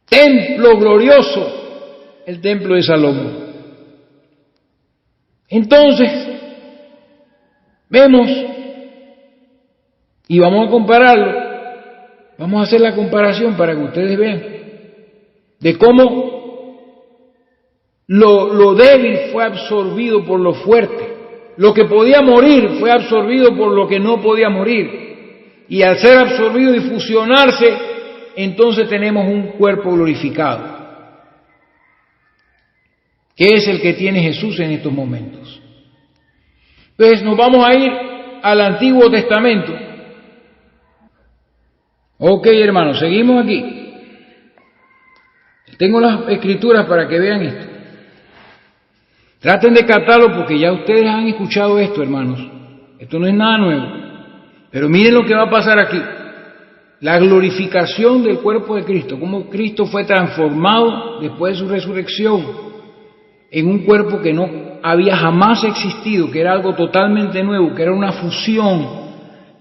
Templo glorioso, el templo de Salomón. Entonces, vemos, y vamos a compararlo, vamos a hacer la comparación para que ustedes vean, de cómo lo débil fue absorbido por lo fuerte, lo que podía morir fue absorbido por lo que no podía morir, y al ser absorbido y fusionarse, entonces tenemos un cuerpo glorificado, que es el que tiene Jesús en estos momentos. Entonces nos vamos a ir al Antiguo Testamento. Ok, hermanos, seguimos aquí. Tengo las escrituras para que vean esto. Traten de captarlo porque ya ustedes han escuchado esto, hermanos. Esto no es nada nuevo. Pero miren lo que va a pasar aquí. La glorificación del cuerpo de Cristo, cómo Cristo fue transformado después de su resurrección en un cuerpo que no había jamás existido, que era algo totalmente nuevo, que era una fusión,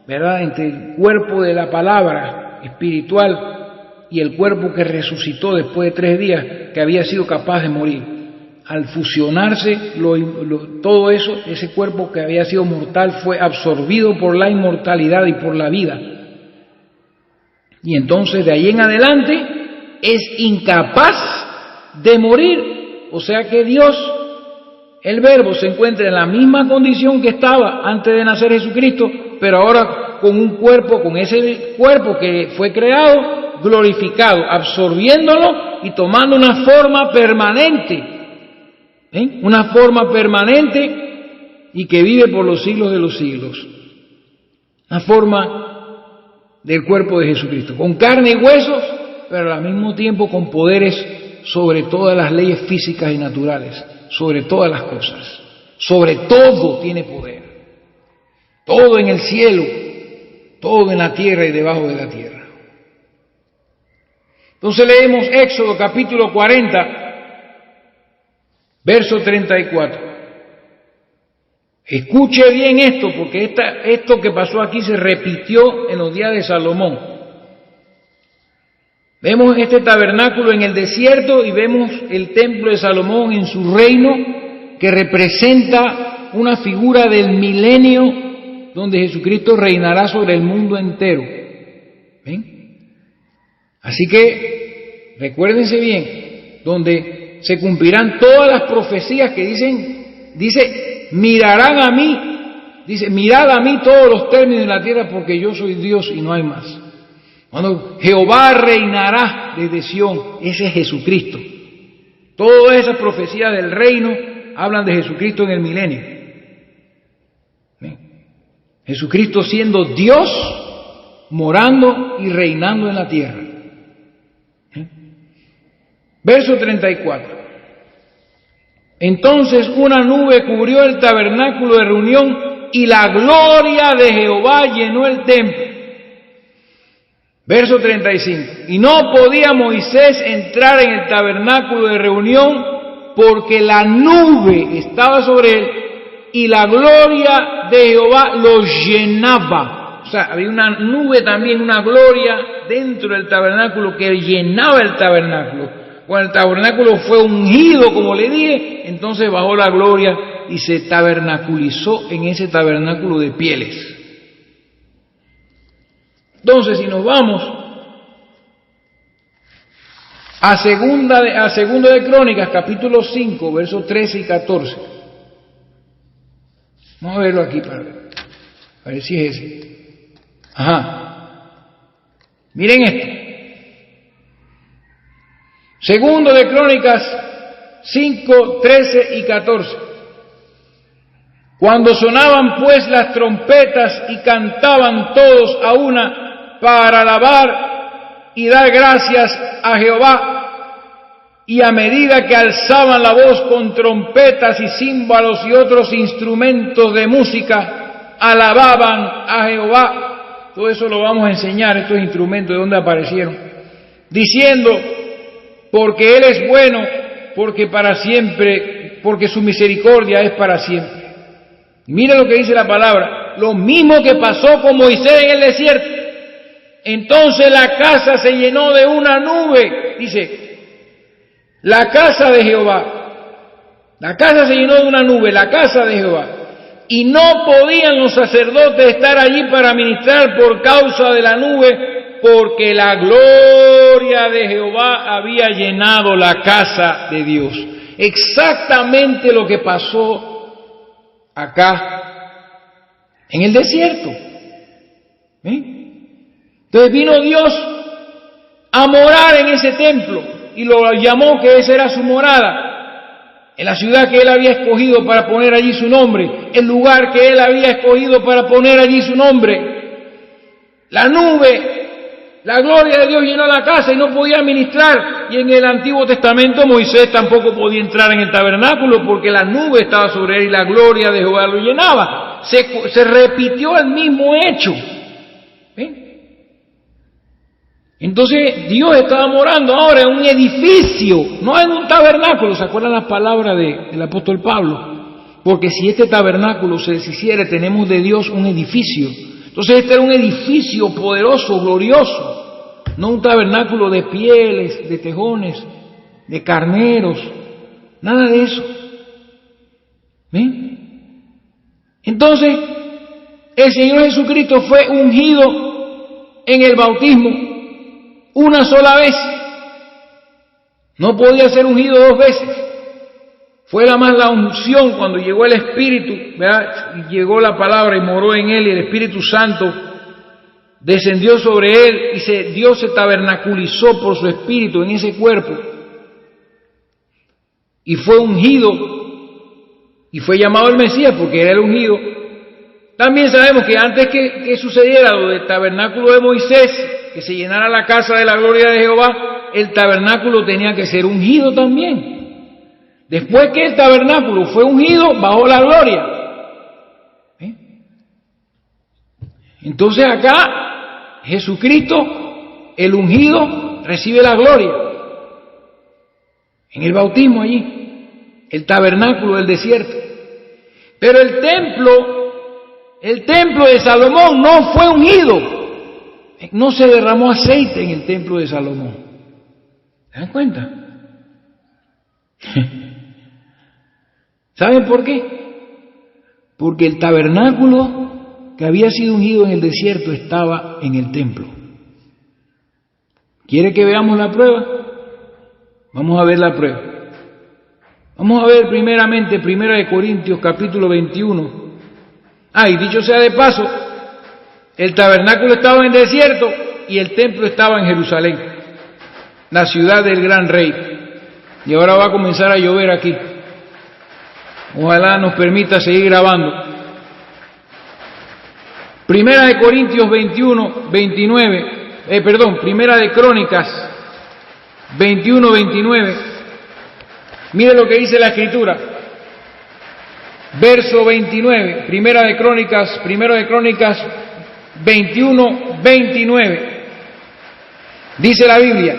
¿verdad?, entre el cuerpo de la palabra espiritual y el cuerpo que resucitó después de 3 días, que había sido capaz de morir. Al fusionarse todo eso, ese cuerpo que había sido mortal fue absorbido por la inmortalidad y por la vida. Y entonces de ahí en adelante es incapaz de morir. O sea que Dios, el Verbo, se encuentra en la misma condición que estaba antes de nacer Jesucristo, pero ahora con un cuerpo, con ese cuerpo que fue creado, glorificado, absorbiéndolo y tomando una forma permanente. Una forma permanente y que vive por los siglos de los siglos. La forma del cuerpo de Jesucristo, con carne y huesos, pero al mismo tiempo con poderes sobre todas las leyes físicas y naturales, sobre todas las cosas, sobre todo tiene poder, todo en el cielo, todo en la tierra y debajo de la tierra. Entonces leemos Éxodo capítulo 40, verso 34. Escuche bien esto, porque esto que pasó aquí se repitió en los días de Salomón. Vemos este tabernáculo en el desierto y vemos el templo de Salomón en su reino, que representa una figura del milenio donde Jesucristo reinará sobre el mundo entero. ¿Ven? Así que recuérdense bien, donde se cumplirán todas las profecías que dice, mirarán a mí, dice, mirad a mí todos los términos de la tierra porque yo soy Dios y no hay más. Cuando Jehová reinará desde Sión, ese es Jesucristo. Todas esas profecías del reino hablan de Jesucristo en el milenio. ¿Ven? Jesucristo siendo Dios, morando y reinando en la tierra. Verso 34. Entonces una nube cubrió el tabernáculo de reunión y la gloria de Jehová llenó el templo. Verso 35. Y no podía Moisés entrar en el tabernáculo de reunión porque la nube estaba sobre él y la gloria de Jehová lo llenaba. O sea, había una nube también, una gloria dentro del tabernáculo que llenaba el tabernáculo. Cuando el tabernáculo fue ungido, como le dije, entonces bajó la gloria y se tabernaculizó en ese tabernáculo de pieles. Entonces, si nos vamos a Segundo de Crónicas, capítulo 5, versos 13 y 14. Vamos a verlo aquí para ver si es ese. Ajá. Miren esto. Segundo de Crónicas 5, 13 y 14. Cuando sonaban pues las trompetas y cantaban todos a una para alabar y dar gracias a Jehová, y a medida que alzaban la voz con trompetas y címbalos y otros instrumentos de música, alababan a Jehová. Todo eso lo vamos a enseñar, estos instrumentos, de dónde aparecieron, diciendo: porque Él es bueno, porque para siempre, porque su misericordia es para siempre. Y mira lo que dice la palabra, lo mismo que pasó con Moisés en el desierto. Entonces la casa se llenó de una nube, dice, la casa de Jehová. La casa se llenó de una nube, la casa de Jehová. Y no podían los sacerdotes estar allí para ministrar por causa de la nube, porque la gloria de Jehová había llenado la casa de Dios. Exactamente lo que pasó acá en el desierto. Entonces vino Dios a morar en ese templo y lo llamó que esa era su morada, en la ciudad que Él había escogido para poner allí su nombre, el lugar que Él había escogido para poner allí su nombre. La nube, la gloria de Dios llenó la casa y no podía ministrar. Y en el Antiguo Testamento Moisés tampoco podía entrar en el tabernáculo porque la nube estaba sobre él y la gloria de Jehová lo llenaba. Se repitió el mismo hecho. ¿Ven? Entonces Dios estaba morando ahora en un edificio, no en un tabernáculo. ¿Se acuerdan las palabras del apóstol Pablo? Porque si este tabernáculo se deshiciere, tenemos de Dios un edificio. Entonces este era un edificio poderoso, glorioso, no un tabernáculo de pieles, de tejones, de carneros, nada de eso. ¿Ven? Entonces el Señor Jesucristo fue ungido en el bautismo una sola vez. No podía ser ungido dos veces. Fue la unción cuando llegó el Espíritu, ¿verdad? Y llegó la palabra y moró en él, y el Espíritu Santo descendió sobre él y Dios se tabernaculizó por su Espíritu en ese cuerpo. Y fue ungido y fue llamado el Mesías porque era el ungido. También sabemos que antes que sucediera lo del tabernáculo de Moisés, que se llenara la casa de la gloria de Jehová, el tabernáculo tenía que ser ungido también. Después que el tabernáculo fue ungido, bajó la gloria. Entonces acá, Jesucristo, el ungido, recibe la gloria. En el bautismo allí, el tabernáculo del desierto. Pero el templo de Salomón no fue ungido. No se derramó aceite en el templo de Salomón. ¿Se dan cuenta? ¿Saben por qué? Porque el tabernáculo que había sido ungido en el desierto estaba en el templo. ¿Quiere que veamos la prueba? Vamos a ver la prueba. Vamos a ver primeramente 1 Corintios capítulo 21. Y dicho sea de paso, el tabernáculo estaba en el desierto y el templo estaba en Jerusalén, la ciudad del gran rey. Y ahora va a comenzar a llover aquí. Ojalá nos permita seguir grabando. 1 Corintios 21, 29, Primera de Crónicas 21, 29. Mire lo que dice la Escritura. Verso 29, primero de Crónicas 21, 29. Dice la Biblia,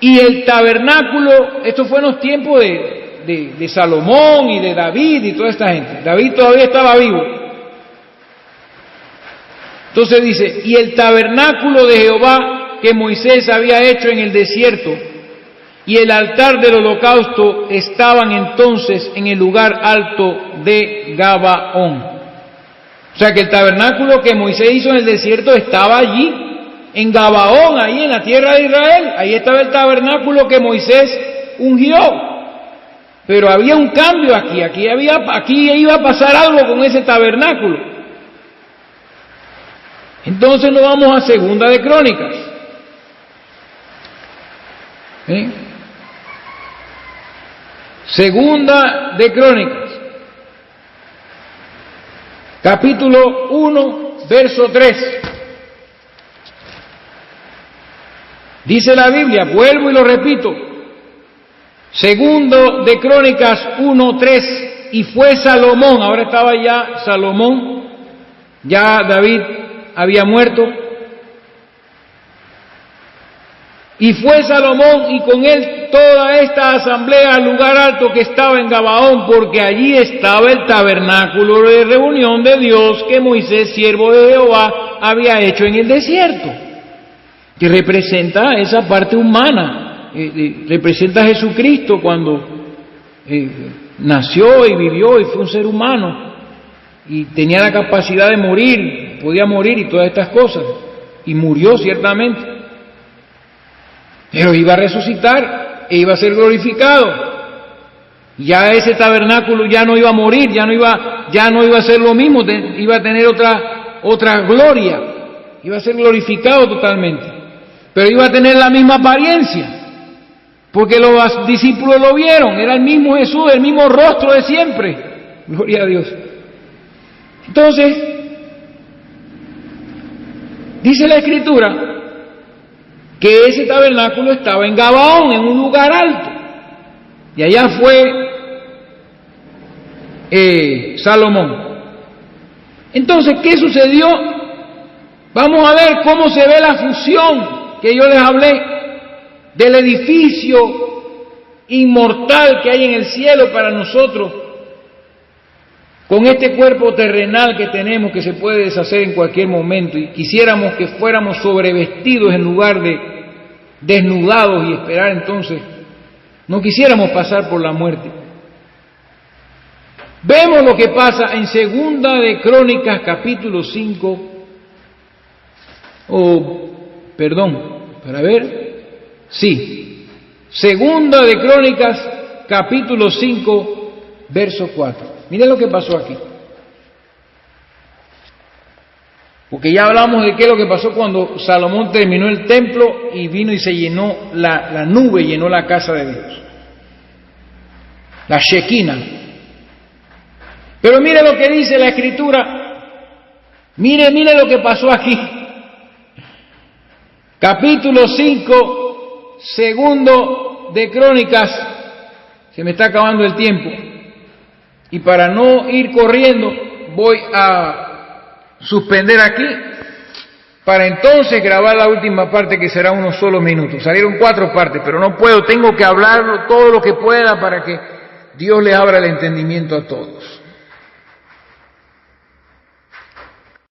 y el tabernáculo, esto fue en los tiempos de Salomón y de David y toda esta gente. David todavía estaba vivo. Entonces dice, y el tabernáculo de Jehová que Moisés había hecho en el desierto y el altar del holocausto estaban entonces en el lugar alto de Gabaón. O sea que el tabernáculo que Moisés hizo en el desierto estaba allí, en Gabaón, ahí en la tierra de Israel. Ahí estaba el tabernáculo que Moisés ungió. Pero había un cambio aquí iba a pasar algo con ese tabernáculo. Entonces nos vamos a Segunda de Crónicas. Segunda de Crónicas, capítulo 1, verso 3. Dice la Biblia, vuelvo y lo repito, Segundo de Crónicas 1, 3, y fue Salomón, ahora estaba ya Salomón, ya David había muerto, y fue Salomón y con él toda esta asamblea al lugar alto que estaba en Gabaón, porque allí estaba el tabernáculo de reunión de Dios que Moisés, siervo de Jehová, había hecho en el desierto, que representa esa parte humana, representa a Jesucristo cuando nació y vivió y fue un ser humano y tenía la capacidad de morir, podía morir y todas estas cosas, y murió ciertamente. Pero iba a resucitar e iba a ser glorificado. Ya ese tabernáculo ya no iba a morir, ya no iba a ser lo mismo, iba a tener otra gloria, iba a ser glorificado totalmente. Pero iba a tener la misma apariencia, porque los discípulos lo vieron, era el mismo Jesús, el mismo rostro de siempre. Gloria a Dios. Entonces, dice la Escritura que ese tabernáculo estaba en Gabaón, en un lugar alto, y allá fue Salomón. Entonces, ¿qué sucedió? Vamos a ver cómo se ve la fusión que yo les hablé del edificio inmortal que hay en el cielo para nosotros, con este cuerpo terrenal que tenemos, que se puede deshacer en cualquier momento, y quisiéramos que fuéramos sobrevestidos en lugar de desnudados y esperar entonces, no quisiéramos pasar por la muerte. Vemos lo que pasa en Segunda de Crónicas capítulo 5, Segunda de Crónicas capítulo 5, verso 4. Miren lo que pasó aquí. Porque ya hablamos de qué es lo que pasó cuando Salomón terminó el templo y vino y se llenó, la nube llenó la casa de Dios. La Shekinah. Pero mire lo que dice la Escritura. Mire lo que pasó aquí. Capítulo 5, Segundo de Crónicas. Se me está acabando el tiempo. Y para no ir corriendo, voy a suspender aquí, para entonces grabar la última parte, que será unos solos minutos. Salieron 4 partes, pero no puedo, tengo que hablarlo todo lo que pueda para que Dios les abra el entendimiento a todos.